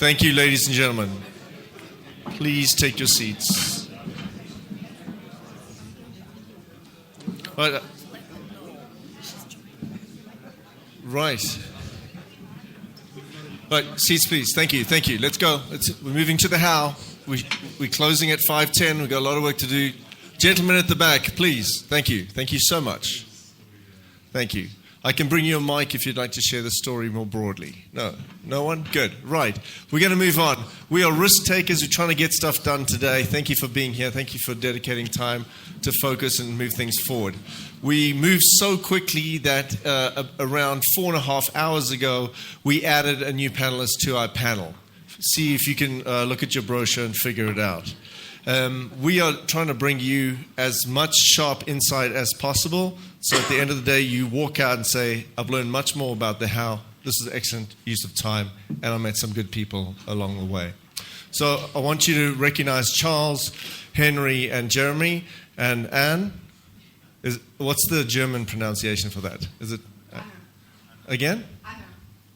Thank you, ladies and gentlemen. Please take your seats. Right. Seats, please. Thank you. Let's go. We're moving to the how. We're closing at 5:10. We've got a lot of work to do. Gentlemen at the back, please. Thank you. Thank you so much. Thank you. I can bring you a mic if you'd like to share the story more broadly. No? No one? Good. Right. We're going to move on. We are risk takers. We're trying to get stuff done today. Thank you for being here. Thank you for dedicating time to focus and move things forward. We moved so quickly that around 4.5 hours ago, we added a new panelist to our panel. See if you can look at your brochure and figure it out. We are trying to bring you as much sharp insight as possible. So at the end of the day, you walk out and say, I've learned much more about the how. This is an excellent use of time. And I met some good people along the way. So I want you to recognize Charles, Henry, and Jeremy. And Anne. What's the German pronunciation for that? Is it again?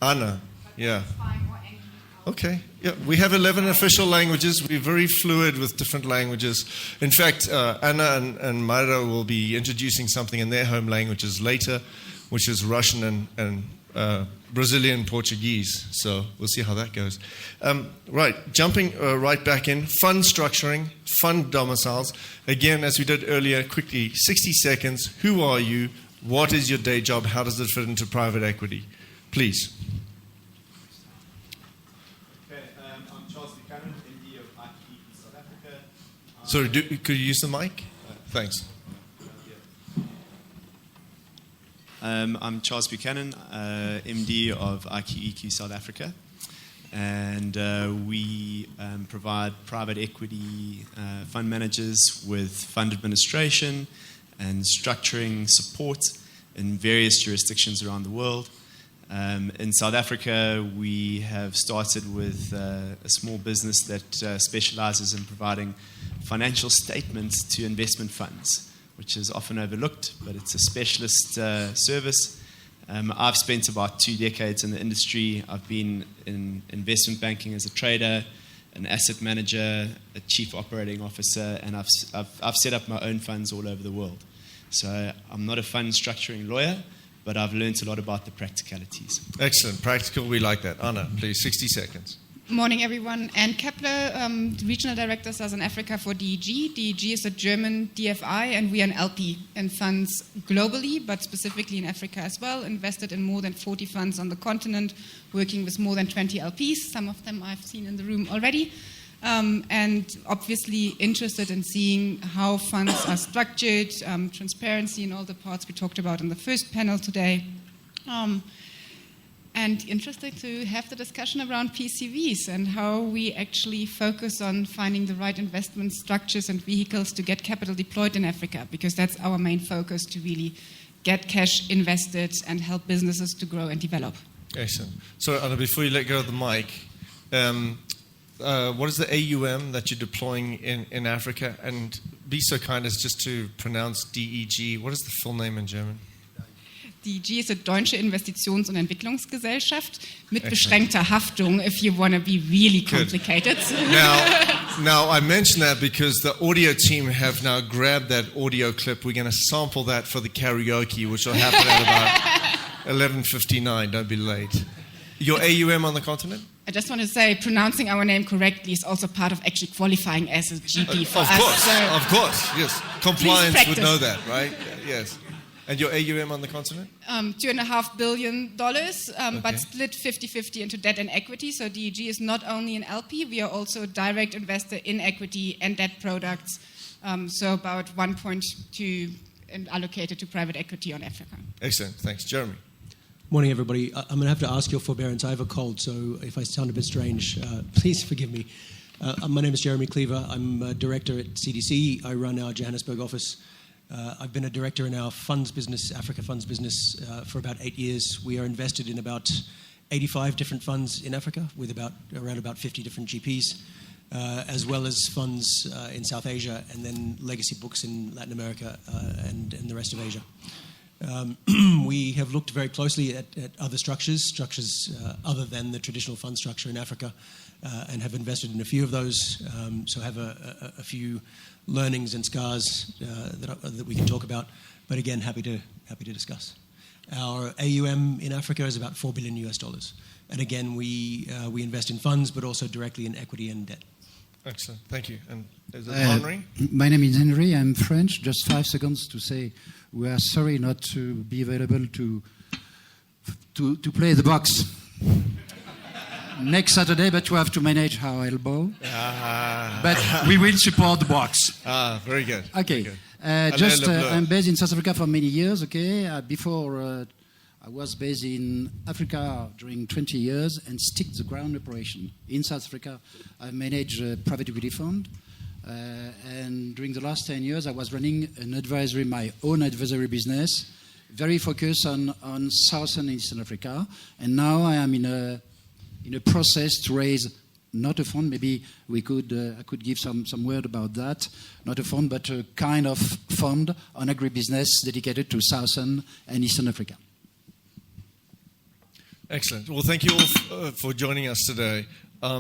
Anna. Yeah. Okay. Yeah, we have 11 official languages. We're very fluid with different languages. In fact, Anna and Mayra will be introducing something in their home languages later, which is Russian and Brazilian Portuguese. So we'll see how that goes. Right, jumping right back in. Fund structuring, fund domiciles. Again, as we did earlier, quickly, 60 seconds. Who are you? What is your day job? How does it fit into private equity? Please. Sorry, could you use the mic? Thanks. I'm Charles Buchanan, MD of IQEQ South Africa, and we provide private equity fund managers with fund administration and structuring support in various jurisdictions around the world. In South Africa, we have started with a small business that specializes in providing financial statements to investment funds, which is often overlooked, but it's a specialist service. I've spent about 2 decades in the industry. I've been in investment banking as a trader, an asset manager, a chief operating officer, and I've set up my own funds all over the world. So I'm not a fund structuring lawyer, but I've learned a lot about the practicalities. Excellent. Practical, we like that. Anna, please, 60 seconds. Morning, everyone. Anne Kepler, Regional Director Southern Africa for DEG. DEG is a German DFI, and we are an LP in funds globally, but specifically in Africa as well, invested in more than 40 funds on the continent, working with more than 20 LPs. Some of them I've seen in the room already. And obviously interested in seeing how funds are structured, transparency in all the parts we talked about in the first panel today. And interested to have the discussion around PCVs and how we actually focus on finding the right investment structures and vehicles to get capital deployed in Africa, because that's our main focus, to really get cash invested and help businesses to grow and develop. Excellent. So, Anna, before you let go of the mic, what is the AUM that you're deploying in Africa? And be so kind as just to pronounce DEG. What is the full name in German? DEG is a Deutsche Investitions- und Entwicklungsgesellschaft mit beschränkter Haftung, if you want to be really complicated. Now, I mention that because the audio team have now grabbed that audio clip. We're going to sample that for the karaoke, which will happen at about 11:59. Don't be late. Your AUM on the continent? I just want to say, pronouncing our name correctly is also part of actually qualifying as a GP for us. Of course, yes. Compliance would know that, right? Yes. And your AUM on the continent? $2.5 billion, but split 50-50 into debt and equity. So DEG is not only an LP, we are also a direct investor in equity and debt products. So about 1.2 allocated to private equity on Africa. Excellent. Thanks. Jeremy. Morning, everybody. I'm going to have to ask your forbearance. I have a cold, so if I sound a bit strange, please forgive me. My name is Jeremy Cleaver. I'm a director at CDC. I run our Johannesburg office. I've been a director in our funds business, Africa funds business, for about 8 years. We are invested in about 85 different funds in Africa with around about 50 different GPs, as well as funds in South Asia, and then legacy books in Latin America and the rest of Asia. We have looked very closely at other structures other than the traditional fund structure in Africa, and have invested in a few of those, so have a few learnings and scars that we can talk about. But again, happy to discuss. Our AUM in Africa is about $4 billion US. And again, we invest in funds, but also directly in equity and debt. Excellent. Thank you. And is it Henry? My name is Henry. I'm French. Just 5 seconds to say we are sorry not to be available to play the box next Saturday, but we have to manage our elbow. But we will support the box. Very good. Okay. Very good. I'm based in South Africa for many years. Okay. Before I was based in Africa during 20 years and stick the ground operation in South Africa. I managed a private equity fund, and during the last 10 years, I was running my own advisory business, very focused on Southern and Eastern Africa. And now I am in a process to raise not a fund. Maybe I could give some word about that. Not a fund, but a kind of fund on agribusiness dedicated to Southern and Eastern Africa. Excellent. Well, thank you all for joining us today. How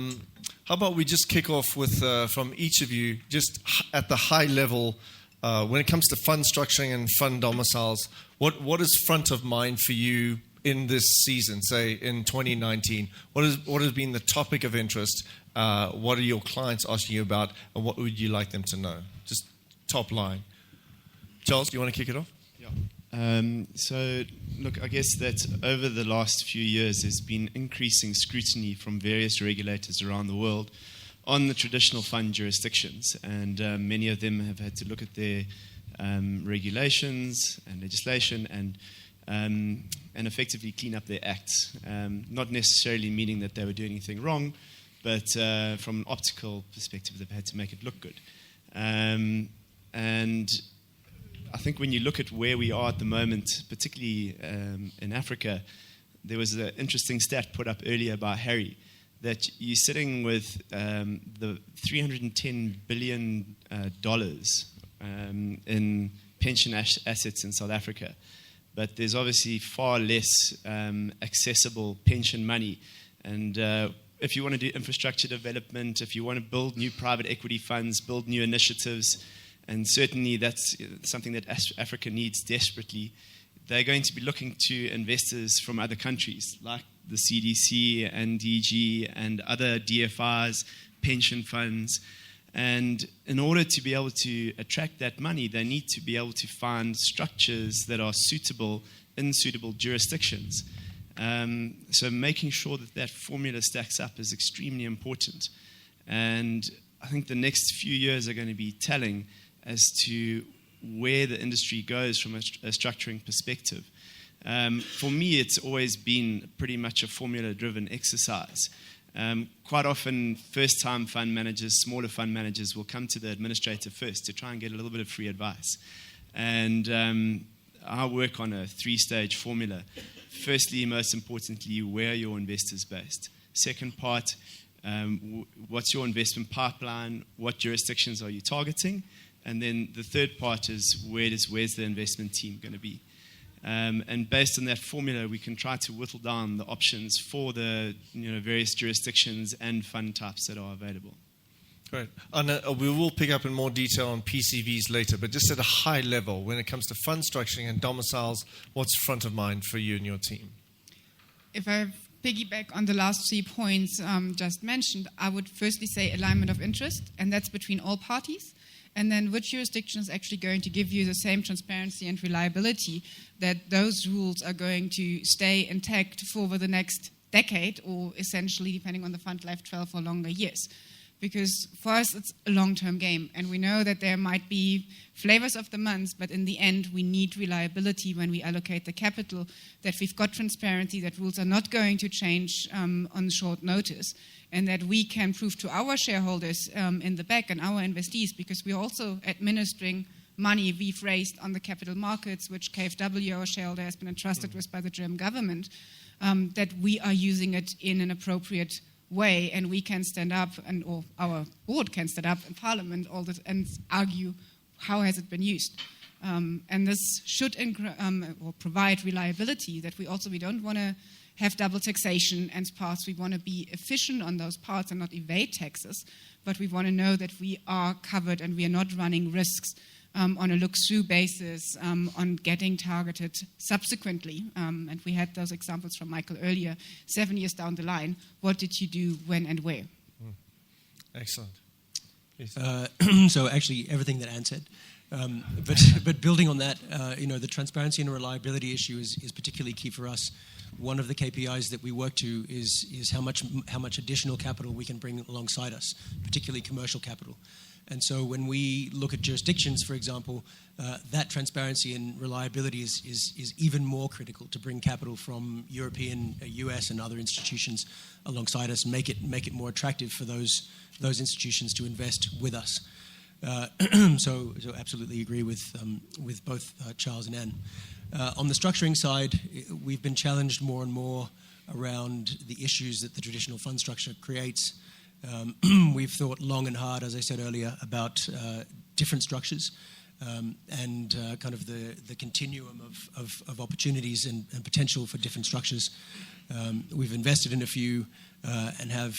about we just kick off with, from each of you, just at the high level, when it comes to fund structuring and fund domiciles, what is front of mind for you in this season, say in 2019? What has been the topic of interest? What are your clients asking you about, and what would you like them to know? Just top line. Charles, do you want to kick it off? Yeah. So, look, I guess that over the last few years, there's been increasing scrutiny from various regulators around the world on the traditional fund jurisdictions, and many of them have had to look at their regulations and legislation and effectively clean up their acts. Not necessarily meaning that they were doing anything wrong, but from an optical perspective, they've had to make it look good. And I think when you look at where we are at the moment, particularly in Africa, there was an interesting stat put up earlier by Harry, that you're sitting with the $310 billion in pension assets in South Africa. But there's obviously far less accessible pension money. And if you want to do infrastructure development, if you want to build new private equity funds, build new initiatives, and certainly that's something that Africa needs desperately, they're going to be looking to investors from other countries like the CDC and DG and other DFIs, pension funds. And in order to be able to attract that money, they need to be able to find structures that are suitable in suitable jurisdictions. So making sure that formula stacks up is extremely important. And I think the next few years are going to be telling as to where the industry goes from a structuring perspective. For me, it's always been pretty much a formula-driven exercise. Quite often, first-time fund managers, smaller fund managers will come to the administrator first to try and get a little bit of free advice. And I work on a 3-stage formula. Firstly, most importantly, where are your investors based? Second part, what's your investment pipeline? What jurisdictions are you targeting? And then the third part is where's the investment team going to be? And based on that formula, we can try to whittle down the options for the various jurisdictions and fund types that are available. Great. And we will pick up in more detail on PCVs later, but just at a high level, when it comes to fund structuring and domiciles, what's front of mind for you and your team? If I piggyback on the last 3 points just mentioned, I would firstly say alignment of interest, and that's between all parties. And then which jurisdiction is actually going to give you the same transparency and reliability that those rules are going to stay intact for the next decade, or essentially, depending on the fund life, 12 or longer years. Because for us, it's a long-term game. And we know that there might be flavors of the month, but in the end, we need reliability when we allocate the capital, that we've got transparency, that rules are not going to change on short notice, and that we can prove to our shareholders in the back and our investees, because we're also administering money we've raised on the capital markets, which KfW, our shareholder, has been entrusted with by the German government, that we are using it in an appropriate way, and we can stand up, or our board can stand up in Parliament and argue how has it been used. And this should or provide reliability, that we don't want to have double taxation and parts. We want to be efficient on those parts and not evade taxes, but we want to know that we are covered and we are not running risks on a look-through basis on getting targeted subsequently. And we had those examples from Michael earlier. 7 years down the line, what did you do, when, and where? Excellent. Yes. So actually, everything that Anne said. But building on that, the transparency and reliability issue is particularly key for us. One of the KPIs that we work to is how much additional capital we can bring alongside us, particularly commercial capital. And so when we look at jurisdictions, for example, that transparency and reliability is even more critical to bring capital from European, US, and other institutions alongside us, and make it more attractive for those institutions to invest with us. So absolutely agree with both Charles and Anne. On the structuring side, we've been challenged more and more around the issues that the traditional fund structure creates. We've thought long and hard, as I said earlier, about different structures and kind of the continuum of opportunities and potential for different structures. We've invested in a few and have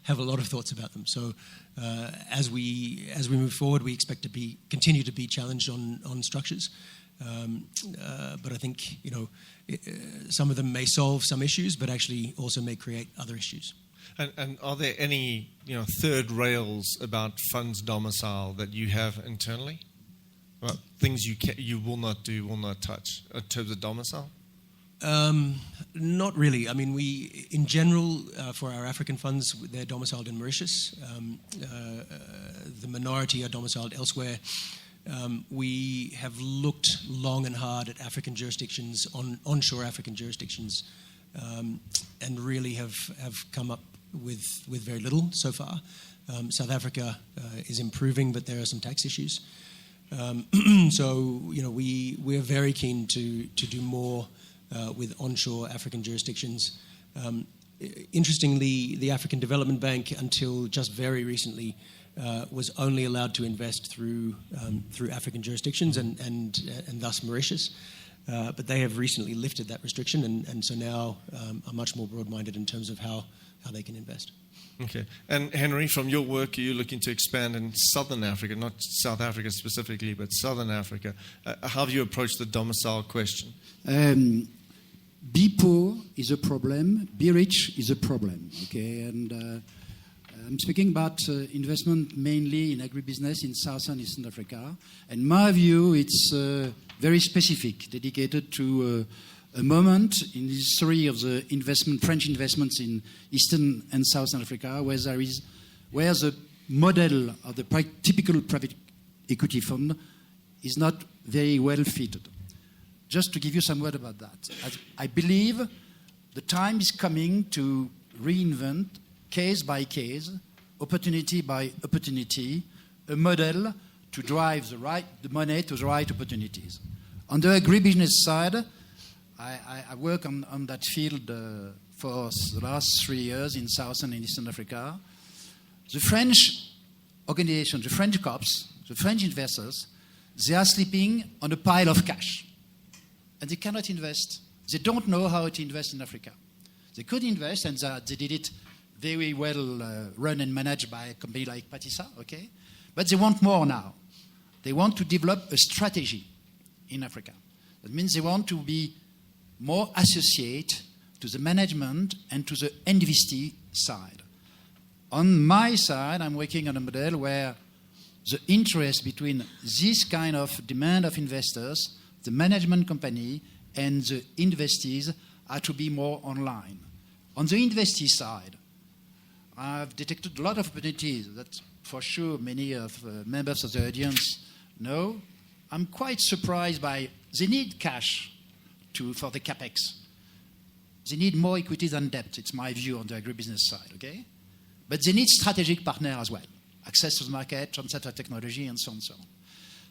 a lot of thoughts about them. So as we move forward, we expect to continue to be challenged on structures. But I think some of them may solve some issues, but actually also may create other issues. And are there any third rails about funds domicile that you have internally? Well, things you will not do, will not touch in terms of domicile? Not really. I mean, we, in general, for our African funds, they're domiciled in Mauritius. The minority are domiciled elsewhere. We have looked long and hard at African jurisdictions, onshore African jurisdictions, and really have come up with very little so far. South Africa is improving, but there are some tax issues. So we are very keen to do more with onshore African jurisdictions. Interestingly, the African Development Bank, until just very recently, was only allowed to invest through African jurisdictions and thus Mauritius. But they have recently lifted that restriction, and so now are much more broad-minded in terms of how they can invest. Okay. And Henry, from your work, are you looking to expand in Southern Africa, not South Africa specifically, but Southern Africa? How have you approached the domicile question? Be poor is a problem. Be rich is a problem. Okay, and I'm speaking about investment mainly in agribusiness in Southern and Eastern Africa. And my view, it's very specific, dedicated to a moment in the history of the French investments in Eastern and Southern Africa, where the model of the typical private equity fund is not very well fitted. Just to give you some word about that, I believe the time is coming to reinvent, case by case, opportunity by opportunity, a model to drive the money to the right opportunities. On the agribusiness side, I work on that field for the last 3 years in Southern and Eastern Africa. The French organization, the French cops, the French investors, they are sleeping on a pile of cash. And they cannot invest. They don't know how to invest in Africa. They could invest, and they did it very well run and managed by a company like Patissa, okay? But they want more now. They want to develop a strategy in Africa. That means they want to be more associated to the management and to the investee side. On my side, I'm working on a model where the interest between this kind of demand of investors, the management company, and the investees are to be more online. On the investee side, I've detected a lot of opportunities that for sure many of members of the audience know. I'm quite surprised by they need cash for the capex. They need more equity than debt. It's my view on the agribusiness side, okay? But they need strategic partner as well. Access to the market, transfer of technology, and so on and so on.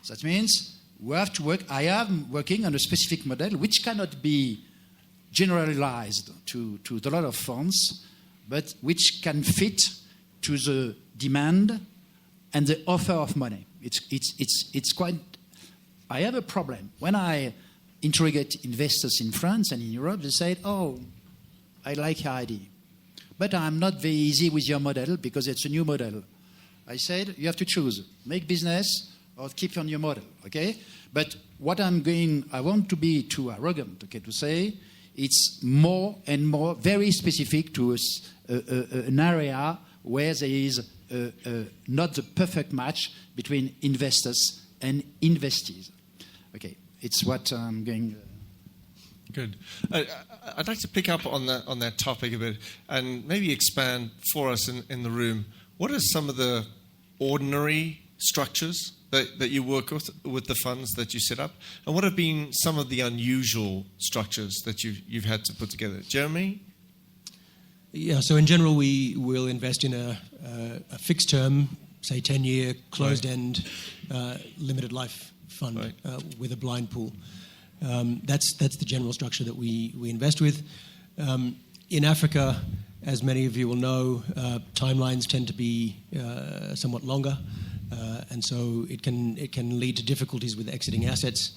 So that means we have to work. I am working on a specific model which cannot be generalized to a lot of funds, but which can fit to the demand and the offer of money. It's quite I have a problem. When I interrogate investors in France and in Europe, they say, oh, I like your idea, but I'm not very easy with your model because it's a new model. I said, you have to choose, make business or keep on your model, okay? But what I want to be too arrogant, okay, to say it's more and more very specific to an area where there is not the perfect match between investors and investees. Okay, it's what I'm going... Good. I'd like to pick up on that topic a bit and maybe expand for us in the room. What are some of the ordinary structures that you work with the funds that you set up? And what have been some of the unusual structures that you've had to put together? Jeremy? Yeah, so in general, we will invest in a fixed term, say 10-year, closed-end, limited life fund, right, with a blind pool. That's the general structure that we invest with. In Africa, as many of you will know, timelines tend to be somewhat longer, and so it can lead to difficulties with exiting assets.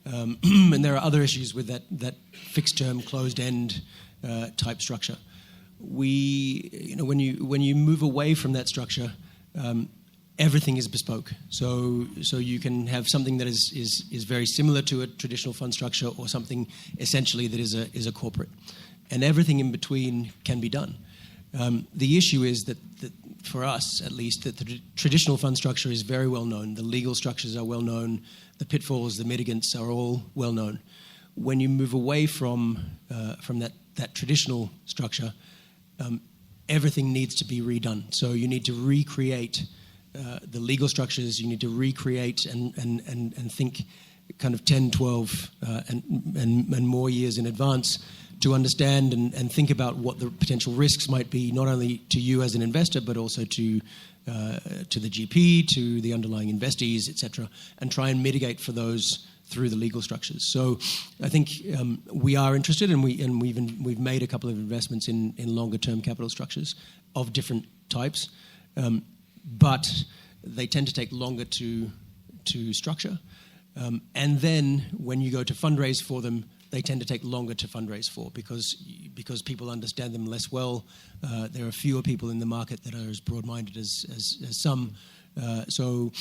And there are other issues with that fixed-term, closed-end type structure. When you move away from that structure, everything is bespoke. So you can have something that is very similar to a traditional fund structure, or something essentially that is a corporate, and everything in between can be done. The issue is that for us, at least, that the traditional fund structure is very well known. The legal structures are well known. The pitfalls, the mitigants are all well known. When you move away from that traditional structure, everything needs to be redone. So you need to recreate the legal structures. You need to recreate and think kind of 10, 12, and more years in advance to understand and think about what the potential risks might be, not only to you as an investor, but also to the GP, to the underlying investees, etc., and try and mitigate for those through the legal structures. So I think we are interested, and we've made a couple of investments in longer term capital structures of different types, but they tend to take longer to structure, and then when you go to fundraise for them, they tend to take longer to fundraise for because people understand them less well. There are fewer people in the market that are as broad-minded as some. So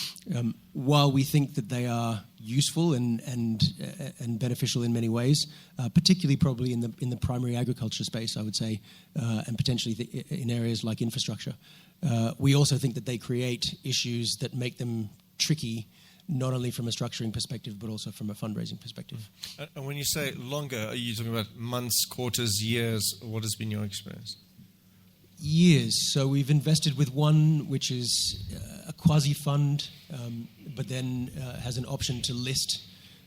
while we think that they are useful and beneficial in many ways, particularly probably in the primary agriculture space, I would say, and potentially in areas like infrastructure, we also think that they create issues that make them tricky, not only from a structuring perspective, but also from a fundraising perspective. And when you say longer, are you talking about months, quarters, years? What has been your experience? Years. So we've invested with one which is a quasi-fund, but then has an option to list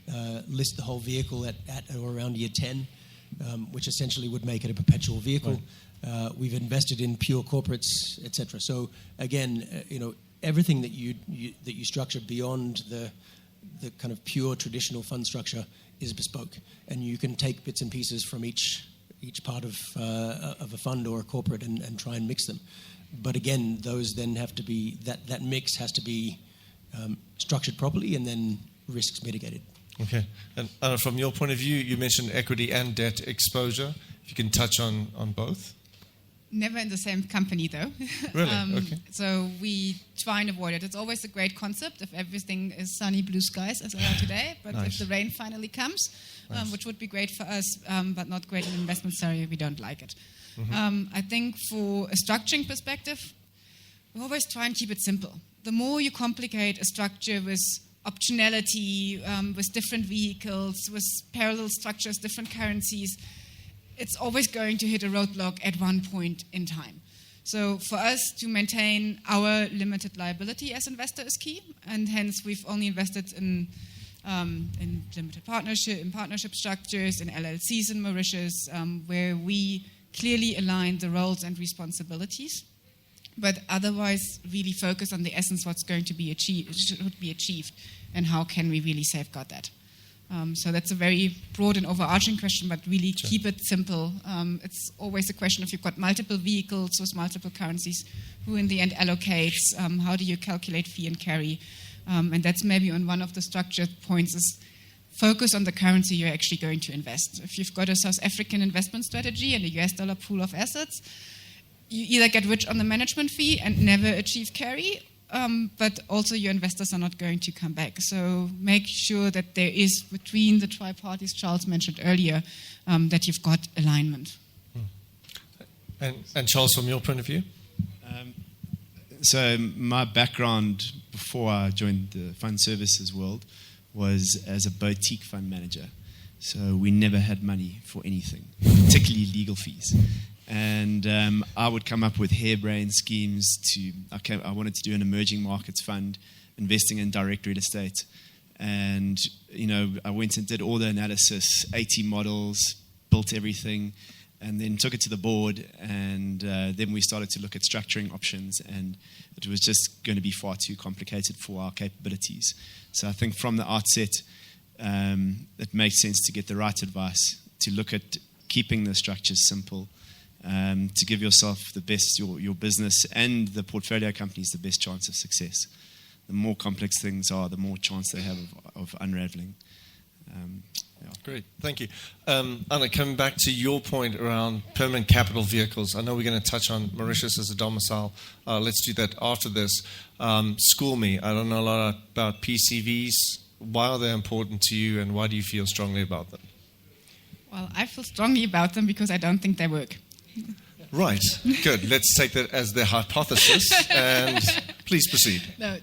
the whole vehicle at or around year 10, which essentially would make it a perpetual vehicle. Right. We've invested in pure corporates, etc. So again, everything that you structure beyond the kind of pure traditional fund structure is bespoke, and you can take bits and pieces from each part of a fund or a corporate and try and mix them. But again, those then have to be that mix has to be structured properly and then risks mitigated. Okay. And from your point of view, you mentioned equity and debt exposure. If you can touch on both. Never in the same company, though. Really? Okay. So we try and avoid it. It's always a great concept if everything is sunny blue skies, as they are today. But nice. if the rain finally comes, nice. Which would be great for us, but not great in investment theory, we don't like it. Mm-hmm. I think for a structuring perspective, we always try and keep it simple. The more you complicate a structure with optionality, with different vehicles, with parallel structures, different currencies, it's always going to hit a roadblock at one point in time. So for us to maintain our limited liability as investor is key, and hence we've only invested in limited partnership structures, in LLCs in Mauritius, where we clearly align the roles and responsibilities, but otherwise really focus on the essence what's going to be achieved, and how can we really safeguard that. So that's a very broad and overarching question, but really sure. Keep it simple. It's always a question if you've got multiple vehicles with multiple currencies, who in the end allocates, how do you calculate fee and carry? And that's maybe on one of the structured points is focus on the currency you're actually going to invest. If you've got a South African investment strategy and a US dollar pool of assets, you either get rich on the management fee and never achieve carry, but also your investors are not going to come back. So make sure that there is, between the tri-parties Charles mentioned earlier, that you've got alignment. And Charles, from your point of view? So my background before I joined the fund services world was as a boutique fund manager. So we never had money for anything, particularly legal fees. And I would come up with harebrained schemes I wanted to do an emerging markets fund, investing in direct real estate. And, I went and did all the analysis, 80 models, built everything, and then took it to the board. And then we started to look at structuring options, and it was just going to be far too complicated for our capabilities. So I think from the outset, it makes sense to get the right advice, to look at keeping the structures simple, to give yourself the best, your business and the portfolio companies the best chance of success. The more complex things are, the more chance they have of unraveling. Great, thank you. Anna, coming back to your point around permanent capital vehicles, I know we're going to touch on Mauritius as a domicile. Let's do that after this. School me. I don't know a lot about PCVs. Why are they important to you, and why do you feel strongly about them? Well, I feel strongly about them because I don't think they work. Right, good. Let's take that as the hypothesis, and please proceed. No,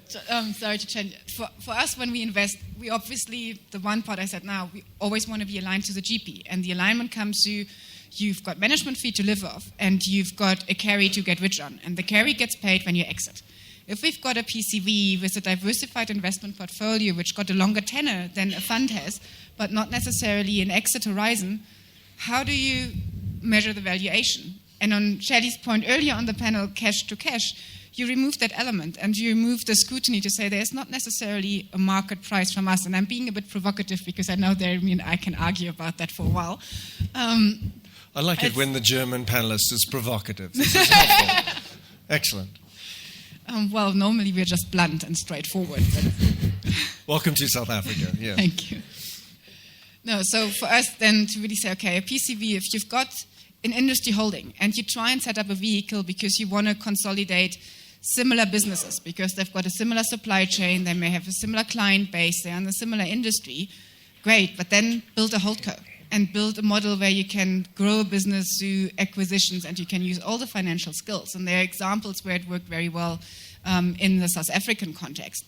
sorry to change. For us, when we invest, we obviously, the one part I said now, we always want to be aligned to the GP. And the alignment comes to, you've got management fee to live off, and you've got a carry to get rich on. And the carry gets paid when you exit. If we've got a PCV with a diversified investment portfolio, which got a longer tenor than a fund has, but not necessarily an exit horizon, how do you measure the valuation? And on Shelley's point earlier on the panel, cash to cash, you remove that element and you remove the scrutiny to say there's not necessarily a market price from us. And I'm being a bit provocative because I know I can argue about that for a while. I like it when the German panelist is provocative. This is helpful. Excellent. Well, normally we're just blunt and straightforward. Welcome to South Africa. Yeah. Thank you. No, so for us then to really say, okay, a PCV, if you've got an industry holding and you try and set up a vehicle because you want to consolidate similar businesses because they've got a similar supply chain, they may have a similar client base, they're in a similar industry, great, but then build a holdco and build a model where you can grow a business through acquisitions and you can use all the financial skills. And there are examples where it worked very well in the South African context.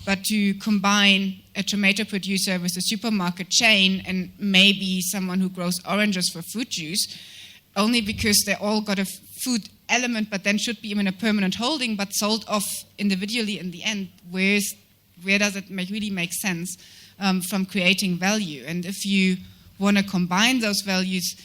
But to combine a tomato producer with a supermarket chain and maybe someone who grows oranges for fruit juice, only because they all got a food element, but then should be in a permanent holding, but sold off individually in the end, where does it really make sense from creating value? And if you want to combine those values,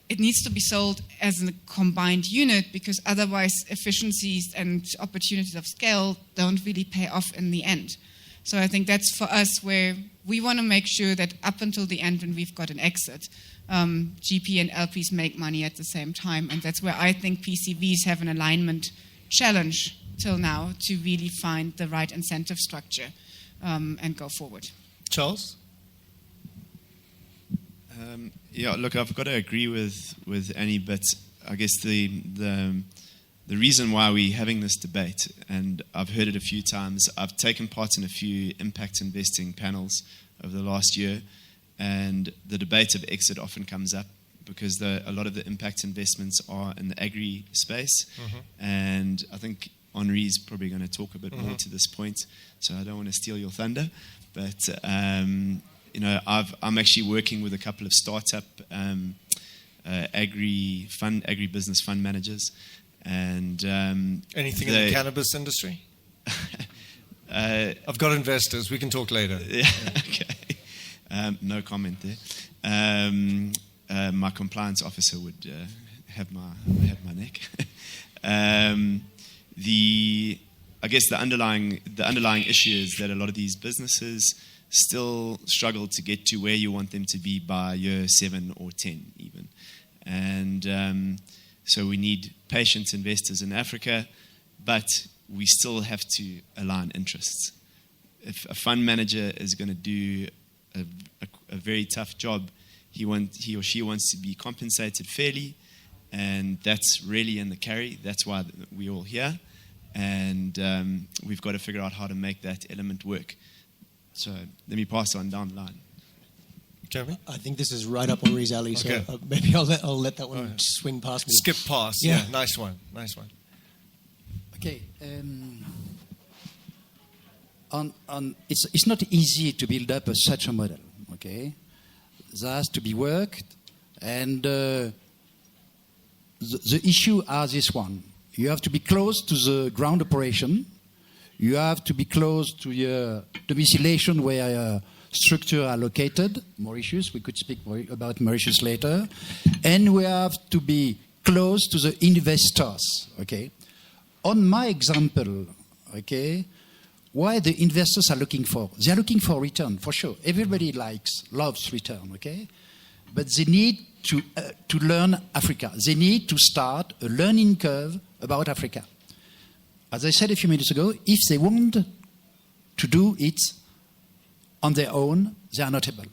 it needs to be sold as a combined unit because otherwise efficiencies and opportunities of scale don't really pay off in the end. So I think that's for us where we want to make sure that up until the end when we've got an exit, GP and LPs make money at the same time. And that's where I think PCVs have an alignment challenge till now to really find the right incentive structure and go forward. Charles? Look, I've got to agree with Annie, but I guess the reason why we're having this debate, and I've heard it a few times, I've taken part in a few impact investing panels over the last year, and the debate of exit often comes up because a lot of the impact investments are in the agri space, and I think Henri's probably going to talk a bit more to this point, so I don't want to steal your thunder, but I'm actually working with a couple of startup agribusiness fund managers, and anything in the cannabis industry? I've got investors. We can talk later. Yeah. Okay. No comment there. My compliance officer would have my neck. I guess the underlying issue is that a lot of these businesses still struggle to get to where you want them to be by year 7 or 10 even. And so we need patient investors in Africa, but we still have to align interests. if a fund manager is going to do a very tough job, he or she wants to be compensated fairly, and that's really in the carry. That's why we're all here, and we've got to figure out how to make that element work. So let me pass on down the line. Jeremy? I think this is right up Henri's alley, so Okay. maybe I'll let that one swing past me. Skip past. Yeah. Yeah. Nice one. Nice one. Okay. It's not easy to build up such a model. Okay, there has to be worked, and the issue are this one: you have to be close to the ground operation, you have to be close to your domiciliation where your structure are located. Mauritius, we could speak more about Mauritius later, and we have to be close to the investors. Okay, on my example, okay. Why the investors are looking for? They are looking for return, for sure. Everybody loves return, okay? But they need to learn Africa. They need to start a learning curve about Africa. As I said a few minutes ago, if they want to do it on their own, they are not able.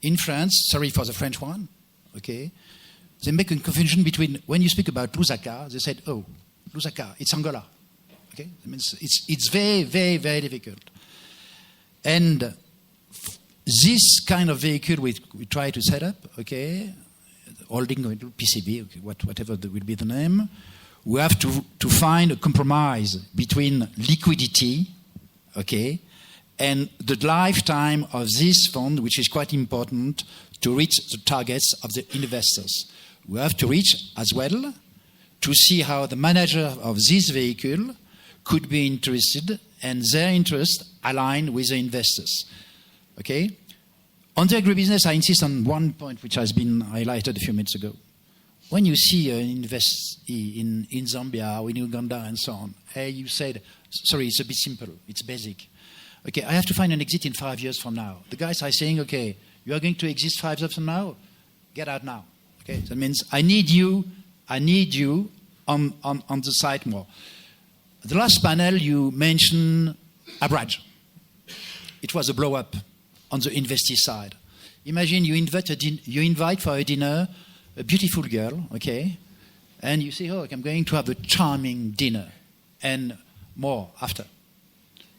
In France, sorry for the French one, okay? They make a confusion between, when you speak about Lusaka, they said, oh, Lusaka, it's Angola. Okay? That means it's very, very, very difficult. And this kind of vehicle we try to set up, okay, holding PCB, okay, whatever will be the name, we have to find a compromise between liquidity, okay, and the lifetime of this fund, which is quite important to reach the targets of the investors. We have to reach as well to see how the manager of this vehicle could be interested and their interest aligned with the investors. Okay? On the agribusiness, I insist on one point which has been highlighted a few minutes ago. When you see an investee in Zambia or in Uganda and so on, you said, sorry, it's a bit simple, it's basic. Okay, I have to find an exit in 5 years from now. The guys are saying, okay, you are going to exist 5 years from now, get out now. Okay, that means I need you on the site more. The last panel, you mentioned average. It was a blow-up on the investee side. Imagine you invite for a dinner a beautiful girl, okay, and you say, oh, I'm going to have a charming dinner, and more after.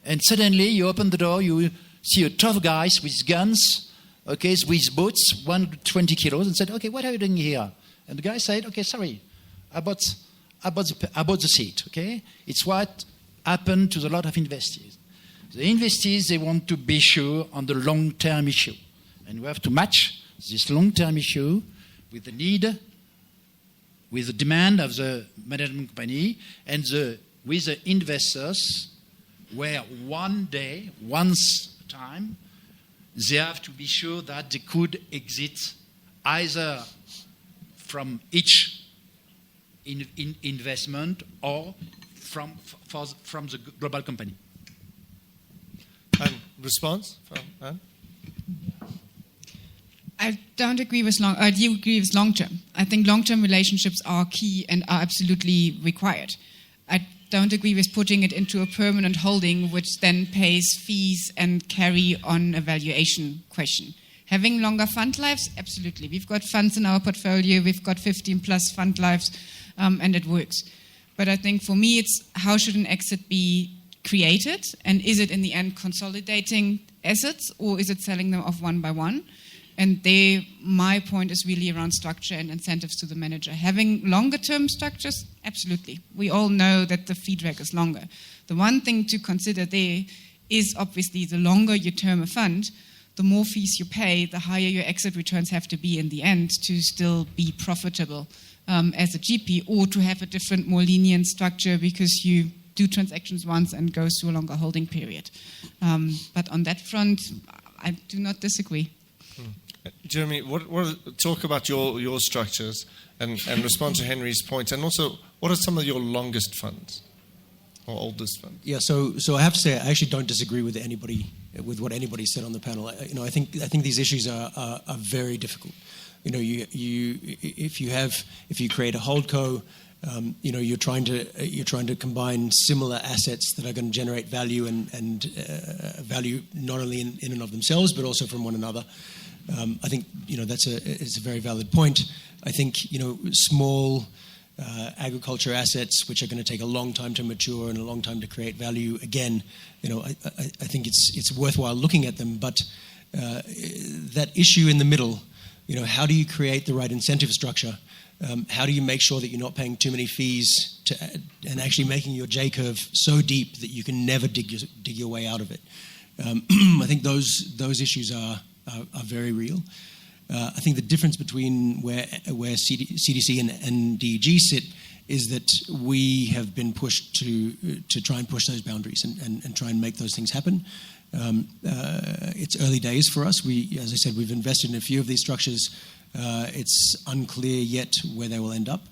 And suddenly you open the door, you see a tough guys with guns, okay, with boots, 120 kilos, and said, okay, what are you doing here? And the guy said, okay, sorry, I bought the seat, okay? It's what happened to a lot of investors. The investors, they want to be sure on the long-term issue. And we have to match this long-term issue with the need, with the demand of the management company, and with the investors, where one day, once a time, they have to be sure that they could exit either from each investment or from the global company. Response from Anne? I don't agree with I do agree with long-term. I think long-term relationships are key and are absolutely required. I don't agree with putting it into a permanent holding, which then pays fees and carry on a valuation question. Having longer fund lives, absolutely. We've got funds in our portfolio, we've got 15 plus fund lives, and it works. But I think for me, it's how should an exit be created, and is it in the end consolidating assets, or is it selling them off one by one? And my point is really around structure and incentives to the manager. Having longer term structures, absolutely. We all know that the fee drag is longer. The one thing to consider there is obviously the longer you term a fund, the more fees you pay, the higher your exit returns have to be in the end to still be profitable as a GP, or to have a different, more lenient structure because you do transactions once and goes through a longer holding period. But on that front, I do not disagree. Jeremy, talk about your structures and respond to Henry's point, and also what are some of your longest funds or oldest funds? Yeah, so I have to say I actually don't disagree with what anybody said on the panel. I think these issues are very difficult. If you create a holdco You're trying to combine similar assets that are going to generate value and value not only in and of themselves but also from one another. I think it's a very valid point. I think small agriculture assets which are going to take a long time to mature and a long time to create value. Again, I think it's worthwhile looking at them, but that issue in the middle, how do you create the right incentive structure? How do you make sure that you're not paying too many fees and actually making your J curve so deep that you can never dig your way out of it? I think those issues are very real. I think the difference between where CDC and DEG sit is that we have been pushed to try and push those boundaries and try and make those things happen. It's early days for us. As I said, we've invested in a few of these structures. It's unclear yet where they will end up,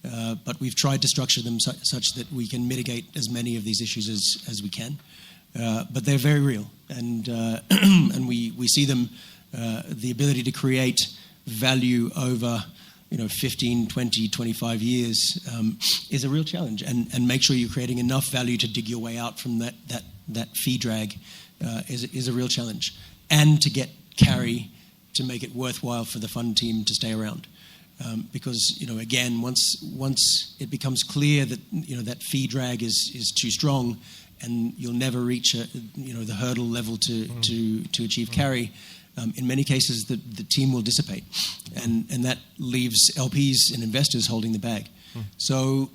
but we've tried to structure them such that we can mitigate as many of these issues as we can. But they're very real, and we see them. The ability to create value over 15, 20, 25 years is a real challenge, and make sure you're creating enough value to dig your way out from that fee drag is a real challenge, and to get carry to make it worthwhile for the fund team to stay around. Because again, once it becomes clear that that fee drag is too strong, and you'll never reach the hurdle level to achieve carry. In many cases, the team will dissipate, and that leaves LPs and investors holding the bag. So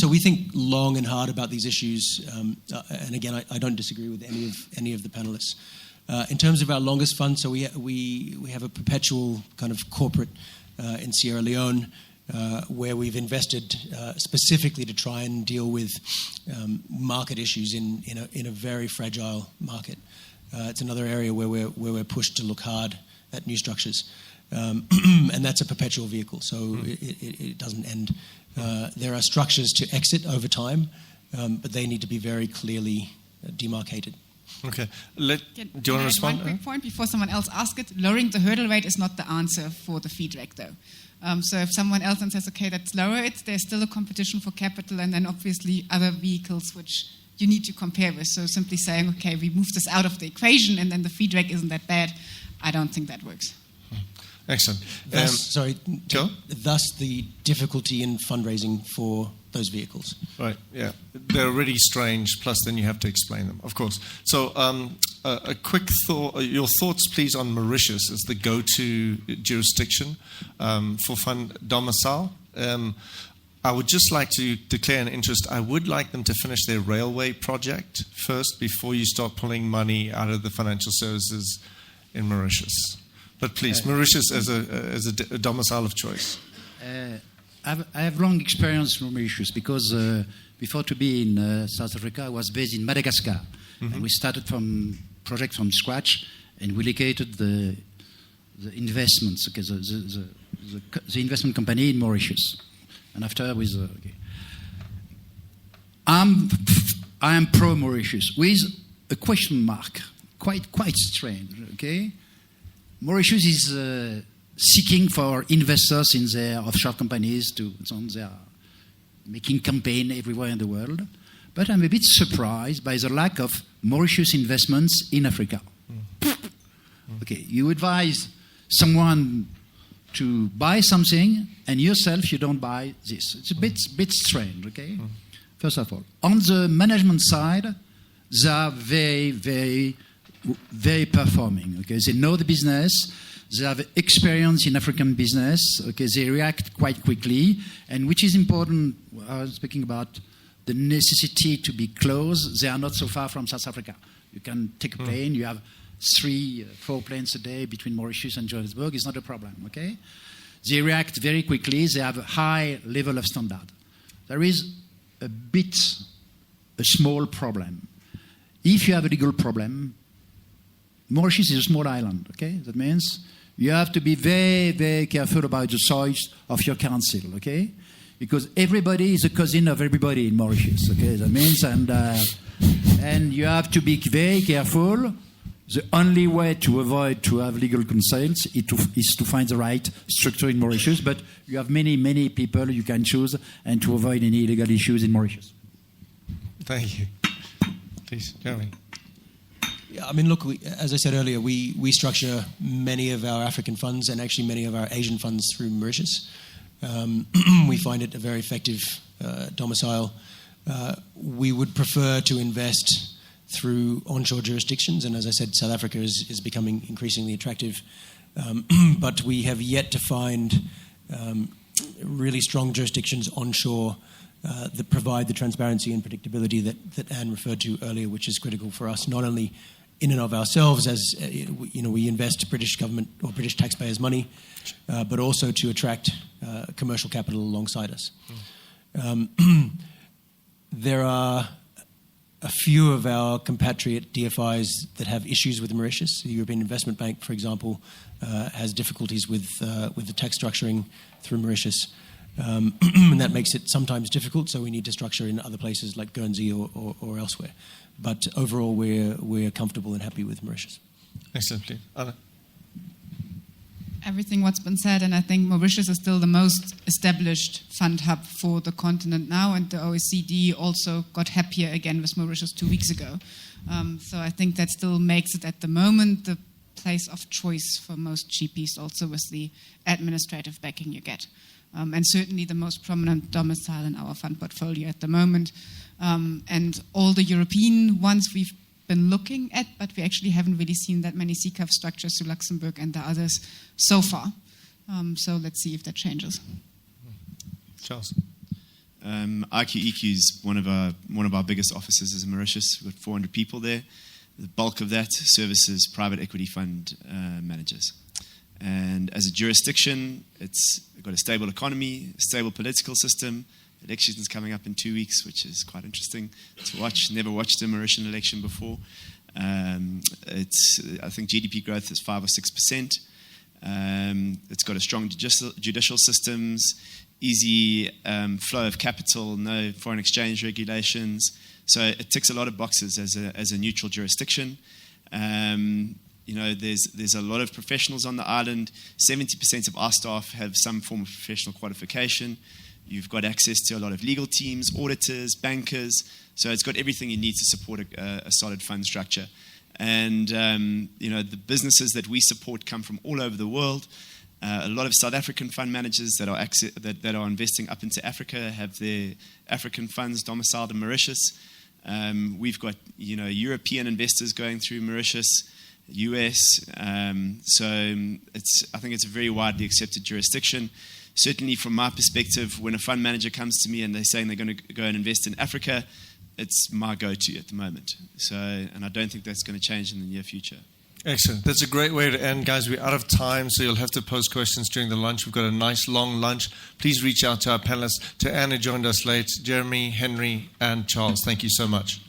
we think long and hard about these issues, and again, I don't disagree with any of the panelists. In terms of our longest fund, so we have a perpetual kind of corporate in Sierra Leone where we've invested specifically to try and deal with market issues in a very fragile market. It's another area where we're pushed to look hard at new structures, and that's a perpetual vehicle, so it doesn't end. There are structures to exit over time, but they need to be very clearly demarcated. Okay. Do you want to respond? One quick point before someone else asks it. Lowering the hurdle rate is not the answer for the fee drag, though. So if someone else then says, okay, let's lower it, there's still a competition for capital, and then obviously other vehicles which you need to compare with. So simply saying, okay, we move this out of the equation and then the fee drag isn't that bad, I don't think that works. Excellent. Thus the difficulty in fundraising for those vehicles. Right, yeah. They're already strange, plus then you have to explain them, of course. So a quick thought, your thoughts, please, on Mauritius as the go-to jurisdiction for fund domicile. I would just like to declare an interest. I would like them to finish their railway project first before you start pulling money out of the financial services in Mauritius. But please, Mauritius as a domicile of choice. I have long experience in Mauritius because before to be in South Africa, I was based in Madagascar. Mm-hmm. And we started from project from scratch, and we located the investments, okay, the investment company in Mauritius. And after with I am pro Mauritius with a question mark, quite strange. Okay, Mauritius is seeking for investors in their offshore companies they are making campaign everywhere in the world. But I'm a bit surprised by the lack of Mauritius investments in Africa. Okay, you advise someone to buy something, and yourself you don't buy this. It's a bit strange, okay? First of all. On the management side, they are very, very, very performing, okay? They know the business, they have experience in African business, okay? They react quite quickly, and which is important, I was speaking about the necessity to be close. They are not so far from South Africa. You can take a plane, you have 3-4 planes a day between Mauritius and Johannesburg. It's not a problem, okay? They react very quickly. They have a high level of standard. There is a small problem. If you have a legal problem, Mauritius is a small island, okay? That means you have to be very, very careful about the size of your council, okay? Because everybody is a cousin of everybody in Mauritius, okay? That means, and you have to be very careful. The only way to avoid to have legal concerns is to find the right structure in Mauritius. But you have many people you can choose, and to avoid any legal issues in Mauritius. Thank you. Please, Jeremy. Yeah, I mean, look, as I said earlier, we structure many of our African funds and actually many of our Asian funds through Mauritius. We find it a very effective domicile. We would prefer to invest through onshore jurisdictions, and as I said, South Africa is becoming increasingly attractive. But we have yet to find really strong jurisdictions onshore that provide the transparency and predictability that Anne referred to earlier, which is critical for us, not only in and of ourselves as we invest British government or British taxpayers' money, but also to attract commercial capital alongside us. There are a few of our compatriot DFIs that have issues with Mauritius. The European Investment Bank, for example, has difficulties with the tax structuring through Mauritius. And that makes it sometimes difficult, so we need to structure in other places like Guernsey or elsewhere. But overall, we're comfortable and happy with Mauritius. Excellent, please. Anna. Everything what's been said, and I think Mauritius is still the most established fund hub for the continent now, and the OECD also got happier again with Mauritius 2 weeks ago. So I think that still makes it at the moment the place of choice for most GPs, also with the administrative backing you get. And certainly the most prominent domicile in our fund portfolio at the moment. And all the European ones we've been looking at, but we actually haven't really seen that many CCAF structures to Luxembourg and the others so far. So let's see if that changes. Charles. IQEQ is one of our biggest offices is in Mauritius. We've got 400 people there. The bulk of that services private equity fund managers. And as a jurisdiction, it's got a stable economy, a stable political system. Elections coming up in 2 weeks, which is quite interesting to watch. Never watched a Mauritian election before. I think GDP growth is 5 or 6%. It's got a strong judicial systems, easy flow of capital, no foreign exchange regulations. So it ticks a lot of boxes as a neutral jurisdiction. There's a lot of professionals on the island. 70% of our staff have some form of professional qualification. You've got access to a lot of legal teams, auditors, bankers. So it's got everything you need to support a solid fund structure. And, the businesses that we support come from all over the world. A lot of South African fund managers that are investing up into Africa have their African funds domiciled in Mauritius. We've got, European investors going through Mauritius, US. So I think it's a very widely accepted jurisdiction. Certainly from my perspective, when a fund manager comes to me and they're saying they're going to go and invest in Africa, it's my go-to at the moment. And I don't think that's going to change in the near future. Excellent. That's a great way to end, guys. We're out of time, so you'll have to pose questions during the lunch. We've got a nice long lunch. Please reach out to our panelists. To Anne, who joined us late, Jeremy, Henry, and Charles. Thank you so much.